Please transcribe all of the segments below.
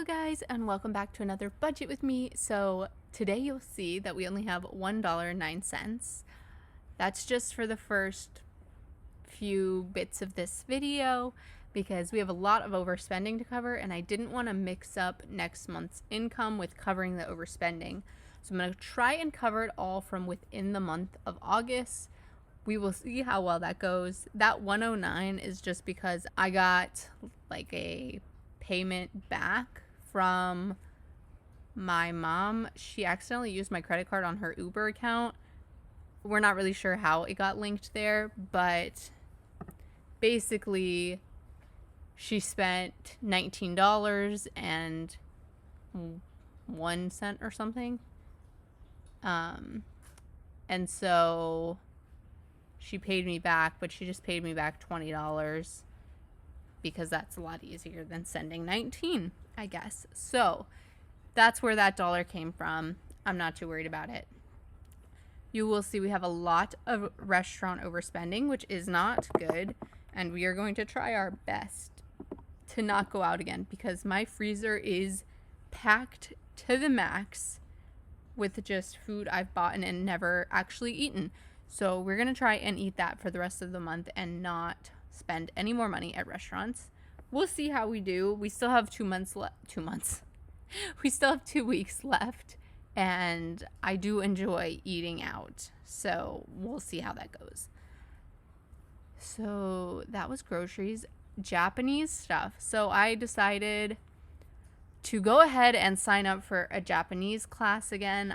Hello guys, and welcome back to another budget with me. So today you'll see that we only have $1.09. That's just for the first few bits of this video because we have a lot of overspending to cover, and I didn't want to mix up next month's income with covering the overspending. So I'm going to try and cover it all from within the month of August. We will see how well that goes. That 109 is just because I got like a payment back from my mom. She accidentally used my credit card on her Uber account. We're not really sure how it got linked there, but basically she spent $19 and 1 cent or something. And so she paid me back, but she just paid me back $20 because that's a lot easier than sending 19, I guess. So that's where that dollar came from. I'm not too worried about it. You will see we have a lot of restaurant overspending, which is not good, and we are going to try our best to not go out again because my freezer is packed to the max with just food I've bought and never actually eaten. So we're going to try and eat that for the rest of the month and not spend any more money at restaurants. We'll see how we do. We still have 2 months left. 2 months. We still have 2 weeks left, and I do enjoy eating out. So we'll see how that goes. So that was groceries. Japanese stuff. So I decided to go ahead and sign up for a Japanese class again.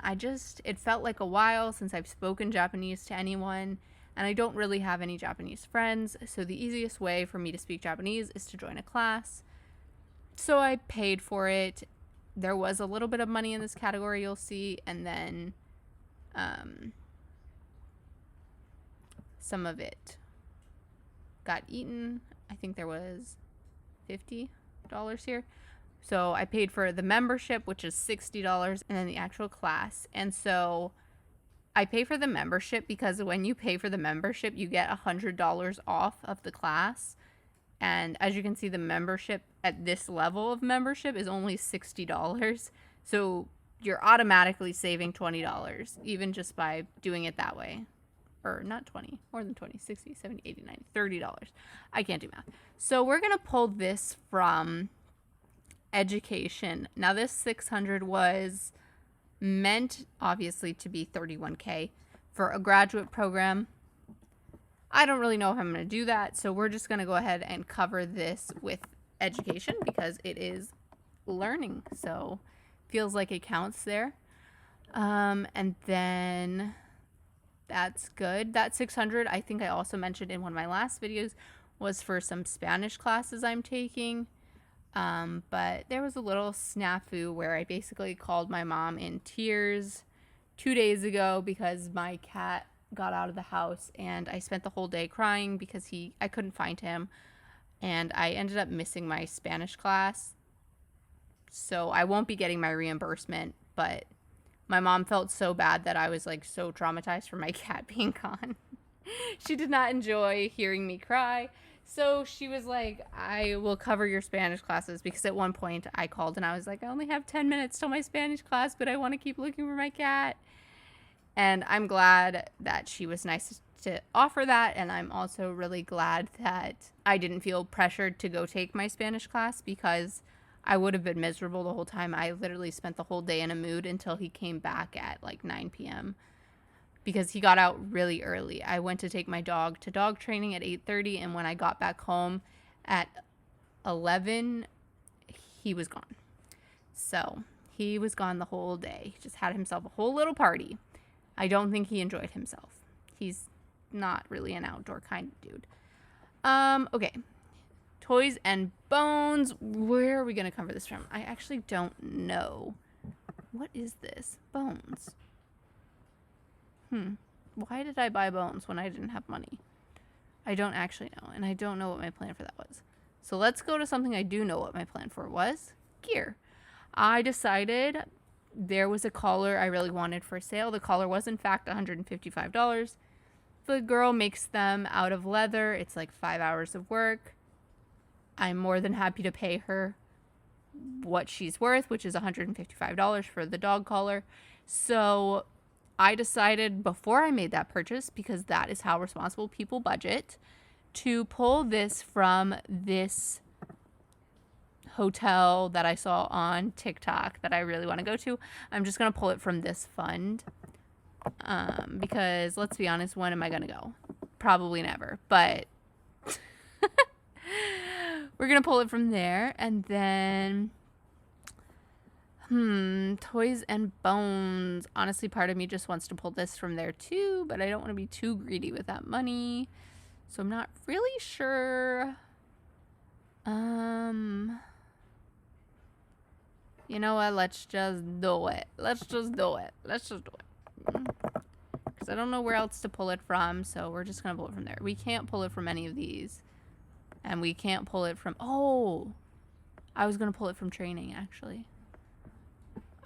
It felt like a while since I've spoken Japanese to anyone, and I don't really have any Japanese friends, so the easiest way for me to speak Japanese is to join a class. So I paid for it. There was a little bit of money in this category, you'll see, and then some of it got eaten. I think there was $50 here. So I paid for the membership, which is $60, and then the actual class. And so I pay for the membership because when you pay for the membership, you get $100 off of the class. And as you can see, the membership at this level of membership is only $60. So you're automatically saving $20, even just by doing it that way. Or not 20, more than 20, 60, 70, 80, 90, $30. I can't do math. So we're going to pull this from education. Now this 600 was meant obviously to be 31K for a graduate program. I don't really know if I'm going to do that, so we're just going to go ahead and cover this with education because it is learning, so feels like it counts there. And then that's good. That 600, I think I also mentioned in one of my last videos, was for some Spanish classes I'm taking. But there was a little snafu where I basically called my mom in tears 2 days ago because my cat got out of the house, and I spent the whole day crying because I couldn't find him, and I ended up missing my Spanish class. So I won't be getting my reimbursement, but my mom felt so bad that I was like so traumatized from my cat being gone. She did not enjoy hearing me cry. So she was like, I will cover your Spanish classes, because at one point I called and I was like, I only have 10 minutes till my Spanish class, but I want to keep looking for my cat. And I'm glad that she was nice to offer that. And I'm also really glad that I didn't feel pressured to go take my Spanish class, because I would have been miserable the whole time. I literally spent the whole day in a mood until he came back at like 9 p.m. because he got out really early. I went to take my dog to dog training at 8:30, and when I got back home at 11, he was gone. So he was gone the whole day. He just had himself a whole little party. I don't think he enjoyed himself. He's not really an outdoor kind of dude. Okay. Toys and bones. Where are we going to cover this from? I actually don't know. What is this? Bones. Why did I buy bones when I didn't have money? I don't actually know, and I don't know what my plan for that was. So let's go to something I do know what my plan for was. Gear. I decided there was a collar I really wanted for sale. The collar was in fact $155. The girl makes them out of leather. It's like 5 hours of work. I'm more than happy to pay her what she's worth, which is $155 for the dog collar. So I decided before I made that purchase, because that is how responsible people budget, to pull this from this hotel that I saw on TikTok that I really want to go to. I'm just going to pull it from this fund. Because let's be honest, when am I going to go? Probably never. But we're going to pull it from there. And then, Toys and Bones. Honestly, part of me just wants to pull this from there too, but I don't want to be too greedy with that money. So I'm not really sure. You know what? Let's just do it. Let's just do it. Because I don't know where else to pull it from, so we're just going to pull it from there. We can't pull it from any of these. And we can't pull it from... Oh! I was going to pull it from training, actually.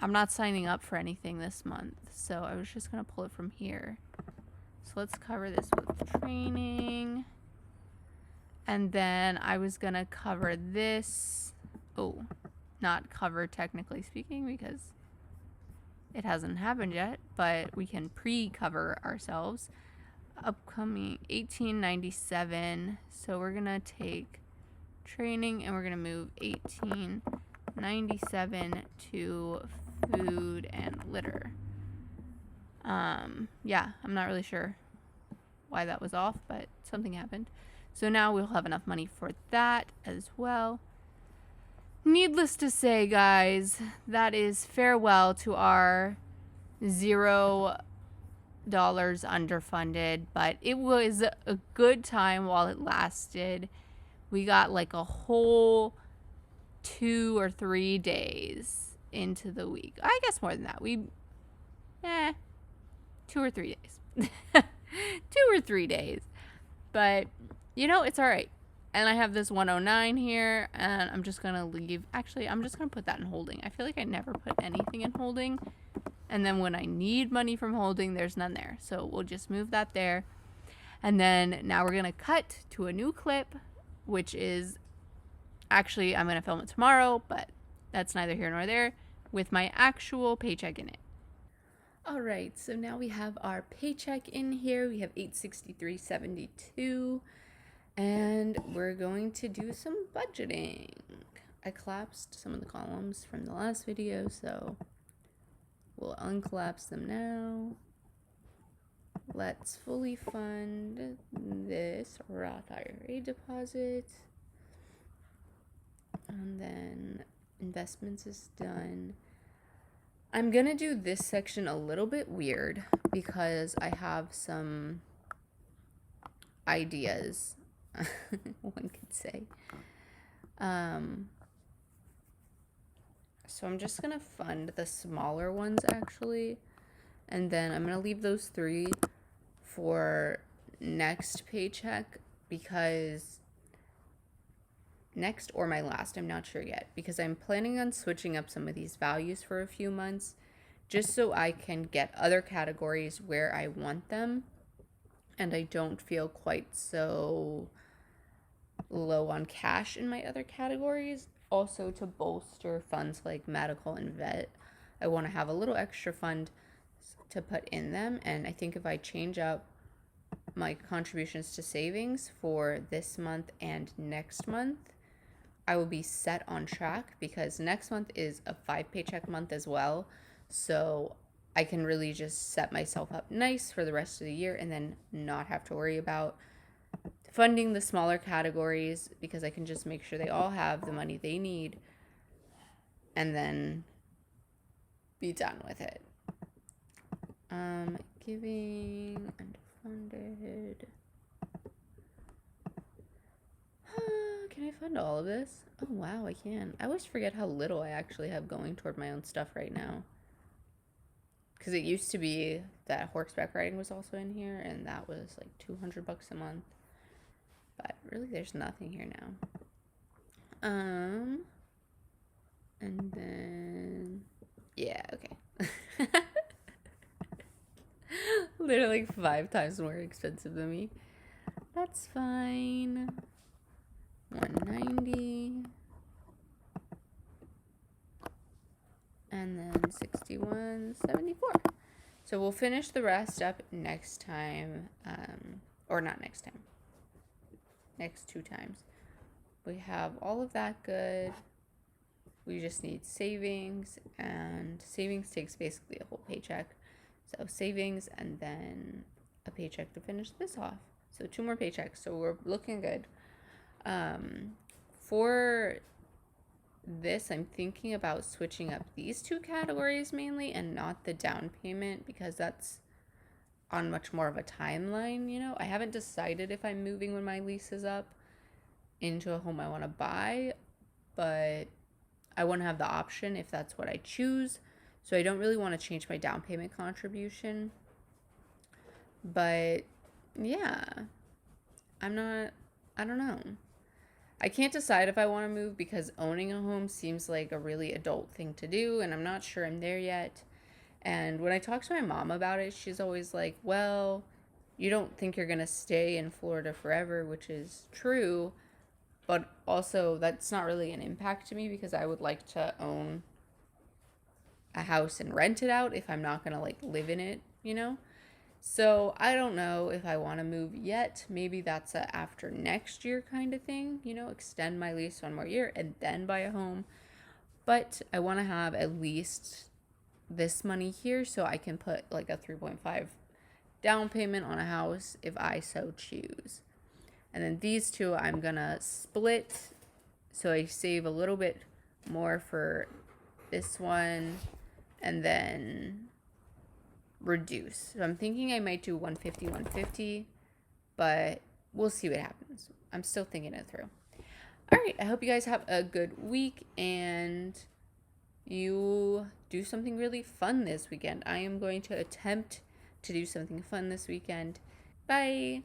I'm not signing up for anything this month, so I was just going to pull it from here. So let's cover this with training. And then I was going to cover this. Oh, not cover technically speaking because it hasn't happened yet, but we can pre-cover ourselves. Upcoming 1897. So we're going to take training and we're going to move 1897 to food and litter. Yeah, I'm not really sure why that was off, but something happened. So now we'll have enough money for that as well. Needless to say, guys, that is farewell to our $0 underfunded, but it was a good time while it lasted. We got like a whole 2 or 3 days into the week. I guess more than that. 2 or 3 days. 2 or 3 days. But, you know, it's all right. And I have this 109 here, and I'm just going to leave. Actually, I'm just going to put that in holding. I feel like I never put anything in holding. And then when I need money from holding, there's none there. So we'll just move that there. And then now we're going to cut to a new clip, which is actually, I'm going to film it tomorrow, but that's neither here nor there, with my actual paycheck in it. All right, so now we have our paycheck in here. We have $863.72. And we're going to do some budgeting. I collapsed some of the columns from the last video, so we'll uncollapse them now. Let's fully fund this Roth IRA deposit. And then investments is done. I'm going to do this section a little bit weird because I have some ideas. One could say. So I'm just gonna fund the smaller ones actually, and then I'm gonna leave those 3 for next paycheck, because next or my last, I'm not sure yet, because I'm planning on switching up some of these values for a few months just so I can get other categories where I want them and I don't feel quite so low on cash in my other categories. Also, to bolster funds like medical and vet, I want to have a little extra fund to put in them. And I think if I change up my contributions to savings for this month and next month, I will be set on track, because next month is a 5 paycheck month as well. So I can really just set myself up nice for the rest of the year and then not have to worry about funding the smaller categories, because I can just make sure they all have the money they need and then be done with it. Giving, underfunded. Can I fund all of this? Oh, wow, I can. I always forget how little I actually have going toward my own stuff right now. Because it used to be that horseback riding was also in here, and that was like $200 a month. But really, there's nothing here now. And then, yeah, okay. Literally like 5 times more expensive than me. That's fine. 190. 61.74. So we'll finish the rest up next time, or not next time, next 2 times. We have all of that good. We just need savings, and savings takes basically a whole paycheck. So savings and then a paycheck to finish this off. So 2 more paychecks. So we're looking good. For this, I'm thinking about switching up these 2 categories mainly and not the down payment, because that's on much more of a timeline, you know. I haven't decided if I'm moving when my lease is up into a home I want to buy, but I want to have the option if that's what I choose. So I don't really want to change my down payment contribution. But yeah, I don't know. I can't decide if I want to move because owning a home seems like a really adult thing to do, and I'm not sure I'm there yet. And when I talk to my mom about it, she's always like, well, you don't think you're going to stay in Florida forever, which is true, but also that's not really an impact to me because I would like to own a house and rent it out if I'm not going to like live in it, you know? So I don't know if I want to move yet. Maybe that's a after next year kind of thing, you know, extend my lease 1 more year and then buy a home. But I want to have at least this money here so I can put like a 3.5 down payment on a house if I so choose. And then these 2 I'm going to split so I save a little bit more for this one and then reduce. So I'm thinking I might do 150, but we'll see what happens. I'm still thinking it through. All right, I hope you guys have a good week and you do something really fun this weekend. I am going to attempt to do something fun this weekend. Bye.